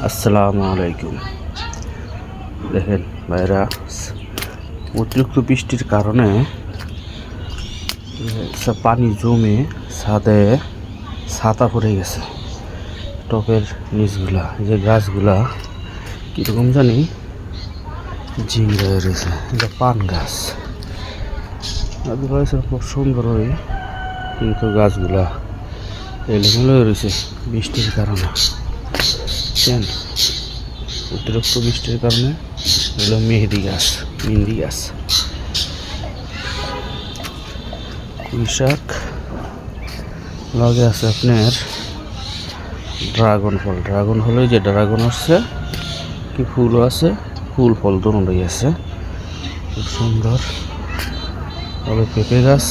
আসসালামু আলাইকুম। দেখেন ভাইরা, অতিরিক্ত বৃষ্টির কারণে পানি জমে ছাদে ছাতা পড়ে গেছে। টবের নিচগুলা, যে গাছগুলা কীরকম জানি ঝিঙ্গা হয়ে রয়েছে। এটা পান গাছ, গাছগুলো হয়েছে খুব সুন্দর হয়ে, কিন্তু গাছগুলা এলোমেলো হয়ে রয়েছে বৃষ্টির কারণে। অতিরিক্ত বৃষ্টির কারণে হলো মেহেদি গাছ, পুঁই শাক, লগে আছে আপনার ড্রাগন ফল। যে ড্রাগন আসছে, কি ফুলও আছে, ফুল ফল দুটোই আছে, খুব সুন্দর। তবে পেঁপে গাছ